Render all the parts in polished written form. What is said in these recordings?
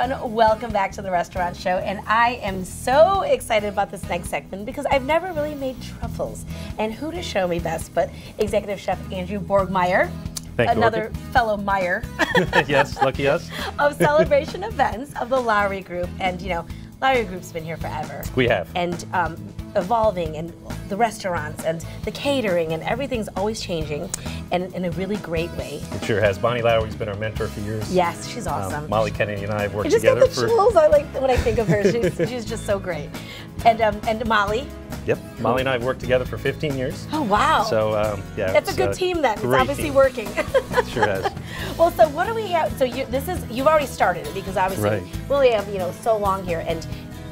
everyone, welcome back to the Restaurant Show, and I am so excited about this next segment because I've never really made truffles, and who to show me best but Executive Chef Andrew Borgmeyer, another fellow Meyer. Yes, lucky us. Of Celebration Events of the Lowry Group, and you know, Lowry Group's been here forever. We have. And evolving, and the restaurants and the catering and everything's always changing, and in a really great way. It sure has. Bonnie Lowry's been our mentor for years. Yes, she's awesome. Molly Kennedy and I have worked together together for. Chills. I like when I think of her. She's just so great. And Molly. Yep, Molly and I have worked together for 15 years. Oh wow! So yeah, that's a good team then. It's obviously working. It sure has. Well, so what do we have? So you've already started it because obviously we only have so long here, and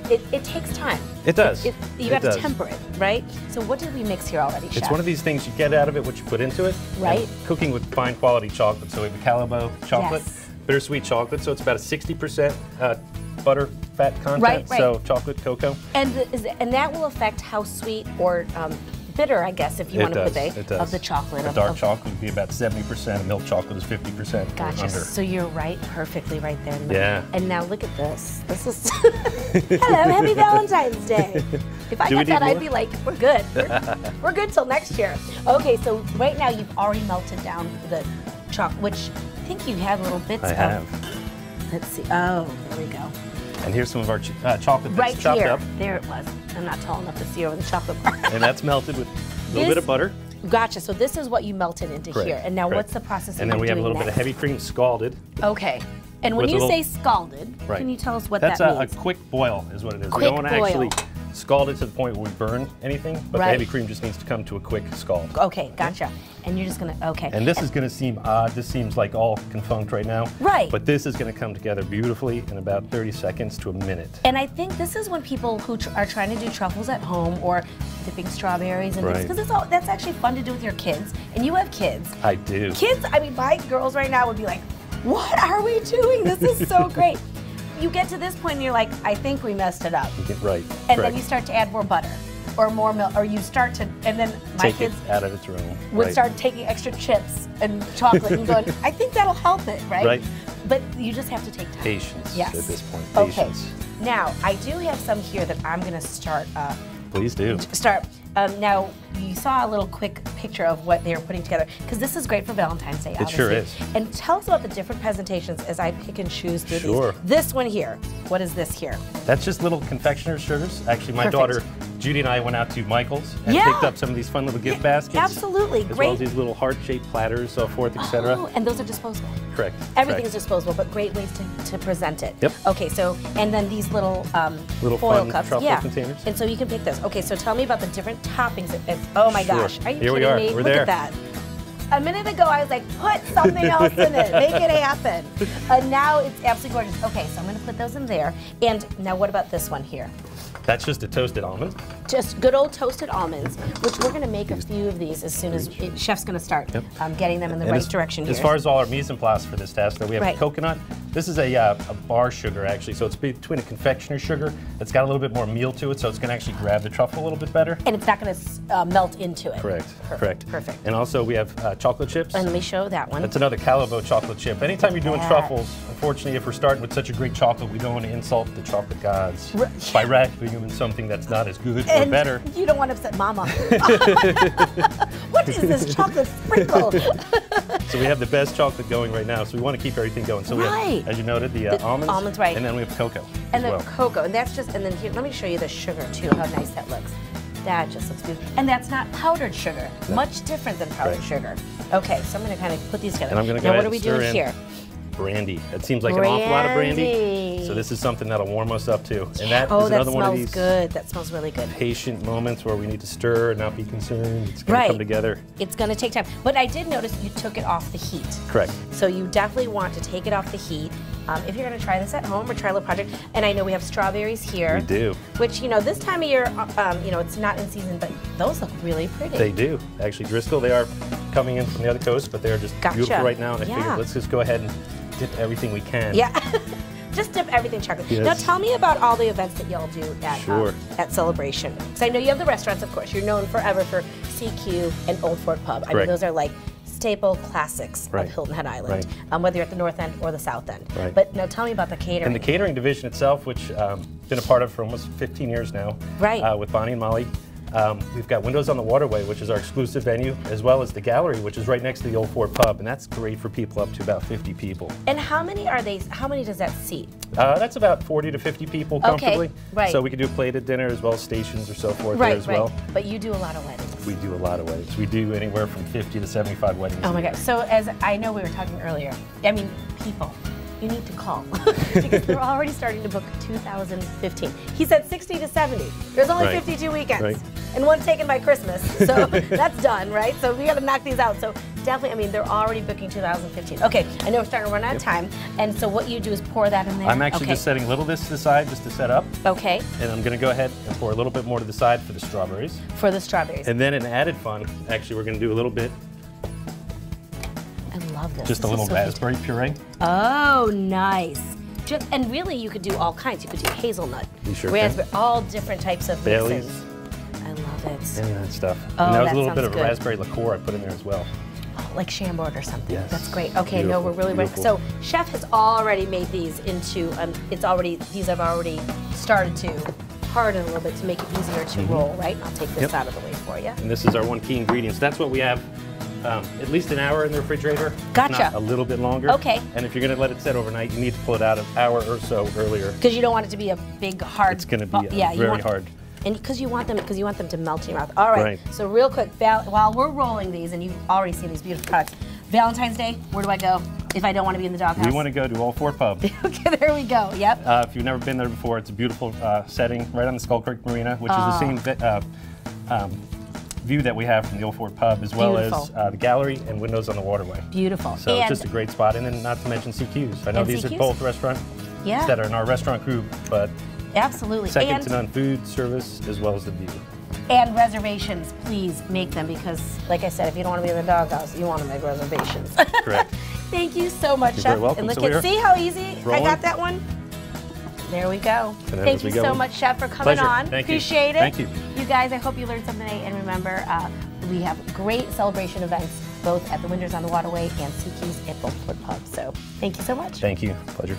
it takes time. It does. You have to temper it, right? So what did we mix here already, Chef? It's one of these things you get out of it what you put into it. Right. And cooking with fine quality chocolate. So we have a Calabo chocolate, bittersweet chocolate. So it's about a 60% butter fat content. Right. So chocolate cocoa. And that will affect how sweet or bitter, I guess, if you want to put of the chocolate. A dark chocolate would be about 70%. Milk chocolate is 50%. Gotcha. Under. So you're right, perfectly right there. Yeah. And now look at this. This is hello, happy Valentine's Day. If I got that, I'd be like, we're good. We're good till next year. Okay, so right now you've already melted down the chocolate, which I think you have little bits of. I have. Let's see. Oh, there we go. And here's some of our chocolate that's chopped up. There it was. I'm not tall enough to see over the chocolate bar. And that's melted with a little bit of butter. Gotcha. So this is what you melted into here. And now what's the process of doing And then we have a little bit of heavy cream scalded. Okay. And when you say scalded, can you tell us what that means? That's a quick boil is what it is. We don't want to actually scald it to the point where we burn anything, but the heavy cream just needs to come to a quick scald. Okay, gotcha. And you're just going to, And this is going to seem odd. This seems like all confunct right now. Right. But this is going to come together beautifully in about 30 seconds to a minute. And I think this is when people who are trying to do truffles at home or dipping strawberries and things, because that's actually fun to do with your kids. And you have kids. I do. Kids, I mean, my girls right now would be like, what are we doing? This is so great. You get to this point and you're like, I think we messed it up. Right. And then you start to add more butter or more milk, or you start to, and then my kids out of its room. Would start taking extra chips and chocolate and going, I think that'll help it, right? Right. But you just have to take time. Patience at this point. Okay. Patience. Now, I do have some here that I'm going to start. Please do. Now, you saw a little quick picture of what they were putting together, because this is great for Valentine's Day, obviously. It sure is. And tell us about the different presentations as I pick and choose through these. This one here, what is this here? That's just little confectioner's sugars. Actually, my daughter, Judy, and I went out to Michael's and picked up some of these fun little gift baskets. Absolutely, as well as these little heart-shaped platters, so forth, etc. Oh, and those are disposable. Correct. Everything is disposable, but great ways to present it. Yep. Okay, so, and then these little foil cups. Truffle containers. And so you can pick those. Okay, so tell me about the different toppings. Oh my gosh, are you Here kidding we are. me? We're Look there. at that. A minute ago, I was like, put something else in it, make it happen. And now it's absolutely gorgeous. Okay, so I'm gonna put those in there. And now what about this one here? That's just a toasted almond. Just good old toasted almonds, which we're going to make a few of these as soon as Chef's going to start getting them in the right direction here. As far as all our mise en place for this test, we have coconut. This is a bar sugar, actually, so it's between a confectioner's sugar. It's got a little bit more meal to it, so it's going to actually grab the truffle a little bit better. And it's not going to melt into it. Correct. Perfect. And also we have chocolate chips. And let me show that one. That's another Calabo chocolate chip. Anytime you're doing truffles, unfortunately, if we're starting with such a great chocolate, we don't want to insult the chocolate gods by wrapping them in something that's not as good or better. You don't want to upset Mama. What is this chocolate sprinkle? So we have the best chocolate going right now, so we want to keep everything going. So we have, as you noted, the almonds. Almonds, right. And then we have cocoa. And then cocoa, and that's just, and then here, let me show you the sugar too, how nice that looks. That just looks beautiful. And that's not powdered sugar. No. Much different than powdered sugar. Okay, so I'm going to kind of put these together. And I'm going to go now, ahead what are we and stir doing here? Brandy. It seems like an awful lot of brandy. So this is something that'll warm us up too. And that is another one of these good. That smells really good. Patient moments where we need to stir and not be concerned. It's going to come together. It's going to take time. But I did notice you took it off the heat. Correct. So you definitely want to take it off the heat. If you're going to try this at home or try a little project, and I know we have strawberries here. We do. Which, this time of year, it's not in season, but those look really pretty. They do. Actually, Driscoll, they are coming in from the other coast, but they're just beautiful right now. And I figured let's just go ahead and dip everything we can. Yeah. Just dip everything chocolate. Yes. Now tell me about all the events that y'all do at Celebration. Because I know you have the restaurants, of course. You're known forever for CQ and Old Fort Pub. I mean, those are like staple classics of Hilton Head Island, whether you're at the north end or the south end. But now tell me about the catering. And the catering division itself, which been a part of for almost 15 years now, with Bonnie and Molly. We've got Windows on the Waterway, which is our exclusive venue, as well as the gallery, which is right next to the Old Fort Pub, and that's great for people up to about 50 people. And how many are they? How many does that seat? That's about 40 to 50 people comfortably. So we can do a plated dinner as well as stations or so forth there as well. But you do a lot of weddings. We do a lot of weddings. We do anywhere from 50 to 75 weddings. Oh my God! So as I know, we were talking earlier. I mean, people. You need to call because they're already starting to book 2015. He said 60 to 70. There's only 52 weekends, and one taken by Christmas, so that's done, right? So we got to knock these out. So definitely, I mean, they're already booking 2015. Okay, I know we're starting to run out of time, and so what you do is pour that in there. I'm actually just setting a little this to the side just to set up. Okay. And I'm going to go ahead and pour a little bit more to the side for the strawberries. For the strawberries. And then an added fun, actually, we're going to do a little bit. I love this. Just a little raspberry puree. Oh, nice. And really, you could do all kinds. You could do hazelnut, raspberry, all different types of mixes. I love it. Any of that stuff. Oh, and that was a little bit of raspberry liqueur I put in there as well. Oh, like Chambord or something. Yes. That's great. Okay, no, we're really ready. So, Chef has already made these into. These have already started to harden a little bit to make it easier to roll. Right. I'll take this out of the way for you. And this is our one key ingredient. So that's what we have. At least an hour in the refrigerator. Gotcha. Not a little bit longer. Okay. And if you're going to let it set overnight, you need to pull it out an hour or so earlier. Because you don't want it to be a big hard. It's going to be very hard. And because you want them to melt in your mouth. All right. So real quick, while we're rolling these, and you've already seen these beautiful products, Valentine's Day, where do I go if I don't want to be in the doghouse? We want to go to Old Fort Pub. Okay, there we go. Yep. If you've never been there before, it's a beautiful setting right on the Skull Creek Marina, which is the same view that we have from the Old Fort Pub, as well as the gallery and Windows on the Waterway. Beautiful. So it's just a great spot, and then not to mention CQs. I know these are both restaurants that are in our restaurant group, but second to none food, service, as well as the view. And reservations, please make them because, like I said, if you don't want to be in the doghouse, you want to make reservations. Correct. Thank you so much, Chef. You're very welcome. And look at, see how easy I got that one? There we go. Thank you so much, Chef, for coming on. Appreciate it. Thank you. You guys, I hope you learned something today. And remember, we have great celebration events both at the Windows on the Waterway and CQ's at Old Fort Pub. So thank you so much. Thank you. Pleasure.